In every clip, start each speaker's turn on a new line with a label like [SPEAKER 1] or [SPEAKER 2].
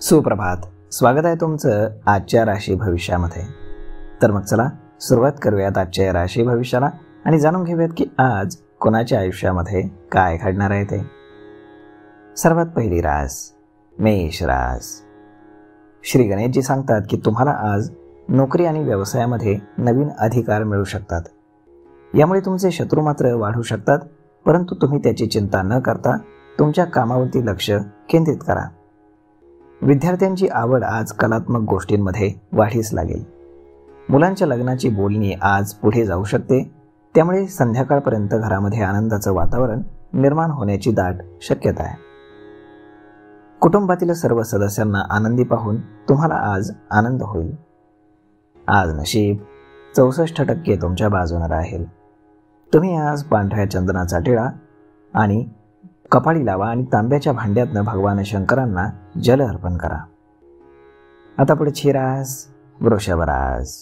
[SPEAKER 1] सुप्रभात. स्वागत आहे तुमचं आजच्या राशी भविष्यामध्ये. तर मग चला सुरुवात करूयात आजच्या राशी भविष्याला आणि जाणून घेऊयात की आज कोणाच्या आयुष्यामध्ये काय घडणार आहे ते. सर्वात पहिली रास मेष रास. श्री गणेशजी सांगतात की तुम्हाला आज नोकरी आणि व्यवसायामध्ये नवीन अधिकार मिळू शकतात. यामुळे तुमचे शत्रू मात्र वाढू शकतात, परंतु तुम्ही त्याची चिंता न करता तुमच्या कामावरती लक्ष केंद्रित करा. विद्यार्थ्यांची आवड आज कलात्मक गोष्टींमध्ये वाढीस लागेल. मुलांच्या लग्नाची बोलणी आज पुढे जाऊ शकते, त्यामुळे संध्याकाळपर्यंत घरामध्ये आनंदाचं वातावरण निर्माण होण्याची दाट शक्यता आहे. कुटुंबातील सर्व सदस्यांना आनंदी पाहून तुम्हाला आज आनंद होईल. आज नशीब 64% तुमच्या बाजूने राहील. तुम्ही आज पांढऱ्या चंदनाचा टिळा आणि कपाळी लावा आणि तांब्याच्या भांड्यातनं भगवान शंकरांना जल अर्पण करा. आता पुढची रास वृषभ रास.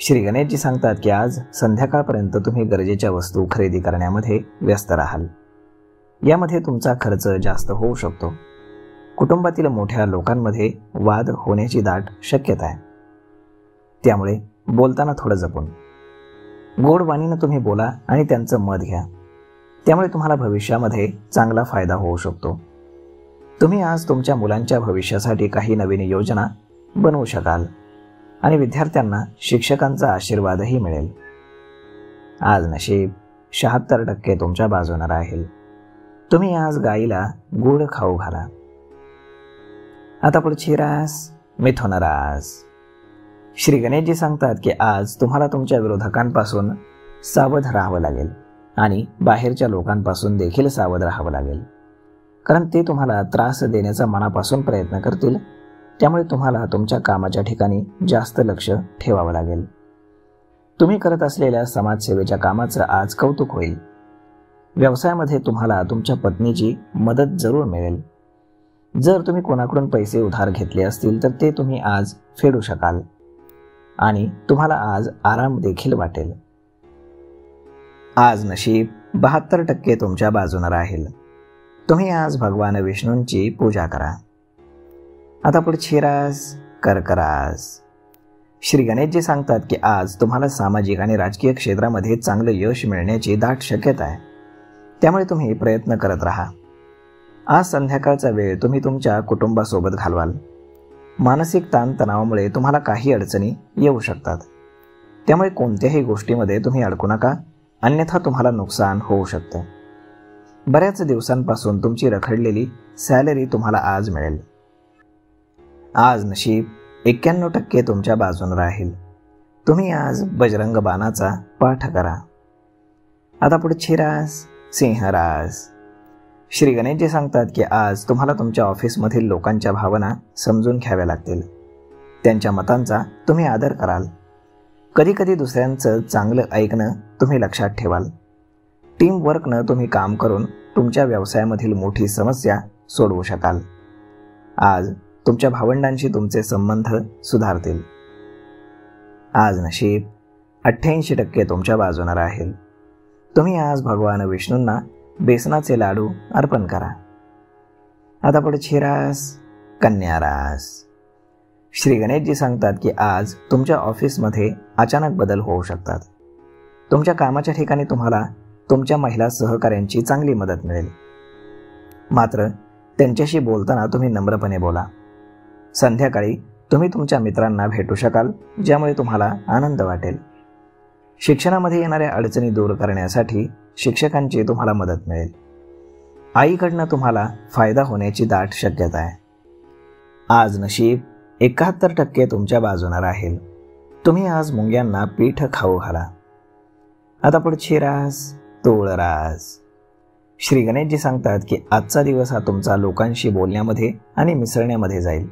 [SPEAKER 1] श्री गणेशजी सांगतात की आज संध्याकाळपर्यंत तुम्ही गरजेच्या वस्तू खरेदी करण्यामध्ये व्यस्त राहाल. यामध्ये तुमचा खर्च जास्त होऊ शकतो. कुटुंबातील मोठ्या लोकांमध्ये वाद होण्याची दाट शक्यता आहे, त्यामुळे बोलताना थोडं जपून गोड वाणीनं तुम्ही बोला आणि त्यांचं मत घ्या. त्यामुळे तुम्हाला भविष्यामध्ये चांगला फायदा होऊ शकतो. तुम्ही आज तुमच्या मुलांच्या भविष्यासाठी काही नवीन योजना बनवू शकाल आणि विद्यार्थ्यांना शिक्षकांचा आशीर्वादही मिळेल. आज नशीब 76% तुमच्या बाजूने राहील. तुम्ही आज गाईला गूळ खाऊ घाला. आता पुढची रास मिथुन रास. श्री गणेशजी सांगतात की आज तुम्हाला तुमच्या विरोधकांपासून सावध राहावं लागेल आणि बाहेरच्या लोकांपासून देखील सावध राहावं लागेल, कारण ते तुम्हाला त्रास देण्याचा मनापासून प्रयत्न करतील. त्यामुळे तुम्हाला तुमच्या कामाच्या ठिकाणी जास्त लक्ष ठेवावं लागेल. तुम्ही करत असलेल्या समाजसेवेच्या कामाचं आज कौतुक होईल. व्यवसायामध्ये तुम्हाला तुमच्या पत्नीची मदत जरूर मिळेल. जर तुम्ही कोणाकडून पैसे उधार घेतले असतील तर ते तुम्ही आज फेडू शकाल आणि तुम्हाला आज आराम देखील वाटेल. आज नशीब 72% तुमच्या बाजूने राहील. तुम्ही आज भगवान विष्णूंची पूजा करा. आता पुढची रास कर्क रास. श्री गणेशजी सांगतात की आज तुम्हाला सामाजिक आणि राजकीय क्षेत्रामध्ये चांगलं यश मिळण्याची दाट शक्यता आहे, त्यामुळे तुम्ही प्रयत्न करत राहा. आज संध्याकाळचा वेळ तुम्ही तुमच्या कुटुंबासोबत घालवाल. मानसिक ताणतणावामुळे तुम्हाला काही अडचणी येऊ शकतात, त्यामुळे कोणत्याही गोष्टीमध्ये तुम्ही अडकू नका, अन्यथा तुम्हाला नुकसान होऊ शकतं. बऱ्याच दिवसांपासून तुमची रखडलेली सॅलरी तुम्हाला आज मिळेल. आज नशीब 91% तुमच्या बाजूने राहील. तुम्ही आज बजरंग बाणाचा पाठ करा. आता पुढची रास सिंह रास. श्री गणेशजी सांगतात की आज तुम्हाला तुमच्या ऑफिसमधील लोकांच्या भावना समजून घ्याव्या लागतील. त्यांच्या मतांचा तुम्ही आदर कराल. कधीकधी दुसऱ्यांचं चांगलं ऐकणं तुम्ही लक्षात ठेवाल. टीम वर्कनं तुम्ही काम करून तुमच्या व्यवसायामधील मोठी समस्या सोडवू शकाल. आज तुमच्या भावंडांशी तुमचे संबंध सुधारतील. आज नशीब 88% तुमच्या बाजूने राहील. तुम्ही आज भगवान विष्णूंना बेसनाचे लाडू अर्पण करा. आता पुढची रास कन्या रास. श्री गणेशजी सांगतात की आज तुमच्या ऑफिसमध्ये अचानक बदल होऊ शकतात. तुमच्या कामाच्या ठिकाणी तुम्हाला तुमच्या महिला सहकाऱ्यांची चांगली मदत मिळेल, मात्र त्यांच्याशी बोलताना तुम्ही नम्रपणे बोला. संध्याकाळी तुम्ही तुमच्या मित्रांना भेटू शकाल, ज्यामुळे तुम्हाला आनंद वाटेल. शिक्षणामध्ये येणाऱ्या अडचणी दूर करण्यासाठी शिक्षकांची तुम्हाला मदत मिळेल. आईकडनं तुम्हाला फायदा होण्याची दाट शक्यता आहे. आज नशीब 71% तुमच्या बाजूने राहील. तुम्ही आज मुंग्यांना पीठ खाऊ घाला. आता पुढची रास तूळ रास. श्री गणेशजी सांगतात की आजचा दिवस हा तुमचा लोकांशी बोलण्यामध्ये आणि मिसळण्यामध्ये जाईल.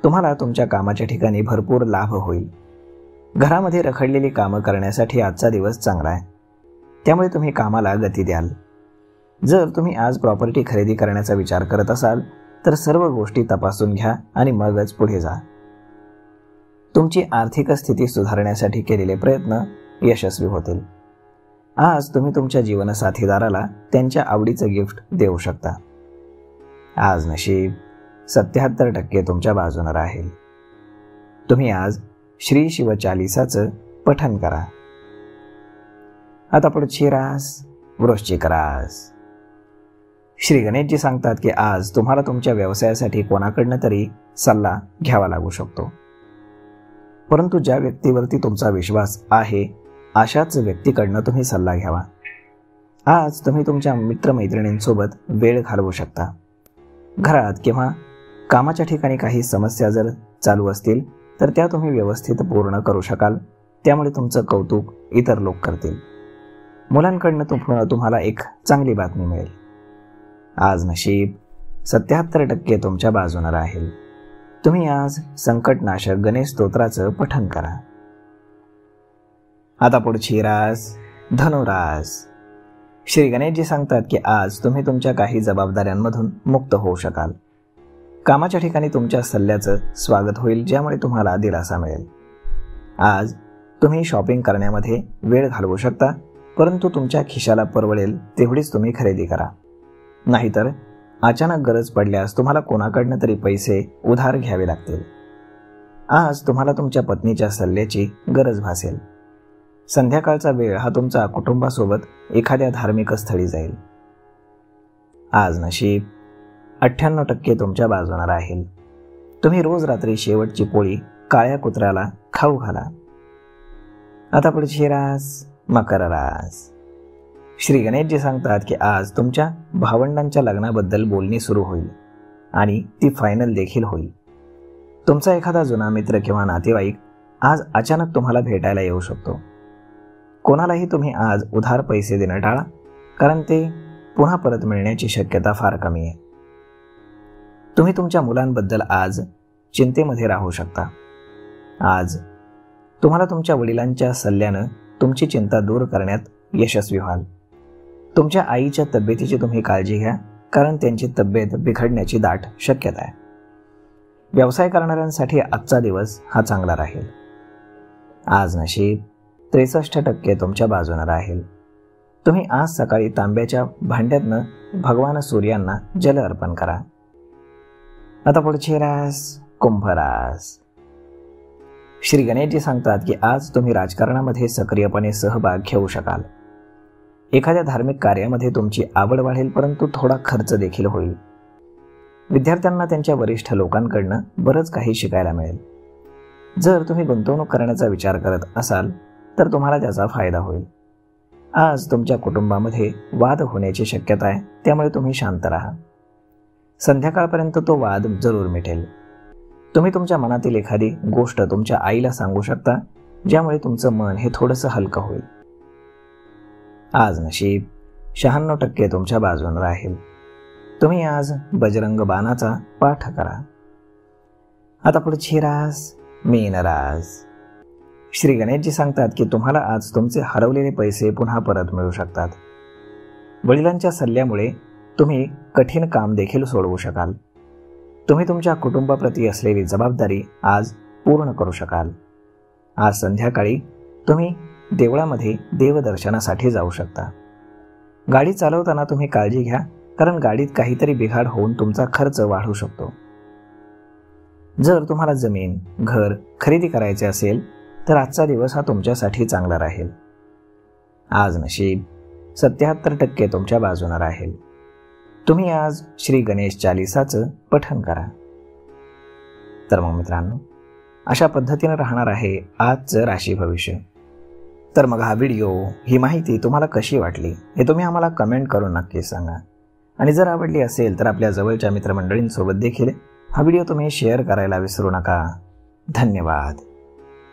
[SPEAKER 1] तुम्हाला तुमच्या कामाच्या ठिकाणी भरपूर लाभ होईल. घरामध्ये रखडलेली कामं करण्यासाठी आजचा दिवस चांगला आहे, त्यामुळे तुम्ही कामाला गती द्याल. जर तुम्ही आज प्रॉपर्टी खरेदी करण्याचा विचार करत असाल तर सर्व गोष्टी तपासून घ्या आणि मगच पुढे जा. तुमची आर्थिक स्थिती सुधारण्यासाठी केलेले प्रयत्न यशस्वी होतील. आज तुम्ही तुमच्या जीवनसाथीदाराला त्यांच्या आवडीचं गिफ्ट देऊ शकता. आज नशीब 77% तुमच्या बाजूने राहील. तुम्ही आज श्री शिव चालीसाचं पठण करा. आता पुढची रास वृश्चिक रास. श्री गणेशजी सांगतात की आज तुम्हाला तुमच्या व्यवसायासाठी कोणाकडनं तरी सल्ला घ्यावा लागू शकतो, परंतु ज्या व्यक्तीवरती तुमचा विश्वास आहे अशाच व्यक्तीकडनं तुम्ही सल्ला घ्यावा. आज तुम्ही तुमच्या मित्रमैत्रिणींसोबत वेळ घालवू शकता. घरात किंवा कामाच्या ठिकाणी काही समस्या जर चालू असतील तर त्या तुम्ही व्यवस्थित पूर्ण करू शकाल, त्यामुळे तुमचं कौतुक इतर लोक करतील. मुलांकडनं तुम्हाला एक चांगली बातमी मिळेल. आज नशीब 77% तुमच्या बाजूने राहील. तुम्ही आज संकटनाशक गणेश स्तोत्राचं पठण करा. आता पुढची रास धनुरास. श्री गणेशजी सांगतात की आज तुम्ही तुमच्या काही जबाबदाऱ्यांमधून मुक्त होऊ शकाल. कामाच्या ठिकाणी तुमच्या सल्ल्याचं स्वागत होईल, ज्यामुळे तुम्हाला दिलासा मिळेल. आज तुम्ही शॉपिंग करण्यामध्ये वेळ घालवू शकता, परंतु तुमच्या खिशाला परवडेल तेवढीच तुम्ही खरेदी करा. नाहीतर अचानक गरज पडल्यास तुम्हाला कोणाकडनं तरी पैसे उधार घ्यावे लागतील. आज तुम्हाला तुमच्या पत्नीच्या सल्ल्याची गरज भासेल. संध्याकाळचा वेळ हा तुमचा कुटुंबासोबत एखाद्या धार्मिक स्थळी जाईल. आज नशीब 98% तुमच्या बाजूने राहील. तुम्ही रोज रात्री शेवटची पोळी काळ्या कुत्र्याला खाऊ घाला. आता पुढची रास मकर रास. श्री गणेशजी सांगतात की आज तुमच्या भावंडांच्या लग्नाबद्दल बोलणी सुरू होईल आणि ती फायनल देखील होईल. तुमचा एखादा जुना मित्र किंवा नातेवाईक आज अचानक तुम्हाला भेटायला येऊ शकतो. कोणालाही तुम्ही आज उधार पैसे देणं टाळा, कारण ते पुन्हा परत मिळण्याची शक्यता फार कमी आहे. तुम्ही तुमच्या मुलांबद्दल आज चिंतेमध्ये राहू शकता. आज तुम्हाला तुमच्या वडिलांच्या सल्ल्यानं तुमची चिंता दूर करण्यात यशस्वी व्हाल. तुमच्या आईच्या तब्येतीची तुम्ही काळजी घ्या, कारण त्यांची तब्येत बिघडण्याची दाट शक्यता आहे. व्यवसाय करणाऱ्यांसाठी आजचा दिवस हा चांगला राहील. आज नशीब 63% तुमच्या बाजूने राहील. तुम्ही आज सकाळी तांब्याच्या भांड्यातनं भगवान सूर्यांना जल अर्पण करा. आता पुढची रास कुंभ रास. श्री गणेशजी सांगतात की आज तुम्ही राजकारणामध्ये सक्रियपणे सहभाग घेऊ शकाल. एखाद्या धार्मिक कार्यामध्ये तुमची आवड वाढेल, परंतु थोडा खर्च देखील होईल. विद्यार्थ्यांना त्यांच्या वरिष्ठ लोकांकडनं बरंच काही शिकायला मिळेल. जर तुम्ही गुंतवणूक करण्याचा विचार करत असाल तर तुम्हाला त्याचा फायदा होईल. आज तुमच्या कुटुंबामध्ये वाद होण्याची शक्यता आहे, त्यामुळे तुम्ही शांत राहा. संध्याकाळपर्यंत तो वाद जरूर मिटेल. तुम्ही तुमच्या मनातील एखादी गोष्ट तुमच्या आईला सांगू शकता, ज्यामुळे तुमचं मन हे थोडंसं हलकं होईल. आज नशीब 96% तुमच्या बाजूने राहील. तुम्ही आज बजरंग बाणाचा पाठ करा. आता पुढची रास मीन रास. श्री गणेशजी सांगतात की तुम्हाला आज तुमचे हरवलेले पैसे पुन्हा परत मिळू शकतात. वडिलांच्या सल्ल्यामुळे तुम्ही कठीण काम देखील सोडवू शकाल. तुम्ही तुमच्या कुटुंबाप्रती असलेली जबाबदारी आज पूर्ण करू शकाल. आज संध्याकाळी तुम्ही देवळामध्ये देवदर्शनासाठी जाऊ शकता. गाडी चालवताना तुम्ही काळजी घ्या, कारण गाडीत काहीतरी बिघाड होऊन तुमचा खर्च वाढू शकतो. जर तुम्हाला जमीन, घर खरेदी करायचे असेल तर आजचा दिवस हा तुमच्यासाठी चांगला राहील. आज नशीब 77% तुमच्या बाजूने राहील. तुम्ही आज श्री गणेश चालीसाचं पठण करा. तर मग मित्रांनो, अशा पद्धतीने राहणार आहे आजचं राशी भविष्य. तर मग हा व्हिडिओ, ही माहिती तुम्हाला कशी वाटली हे तुम्ही आम्हाला कमेंट करून नक्की सांगा. आणि जर आवडली असेल तर आपल्या जवळच्या मित्रमंडळींसोबत देखील हा व्हिडिओ तुम्ही शेअर करायला विसरू नका. धन्यवाद.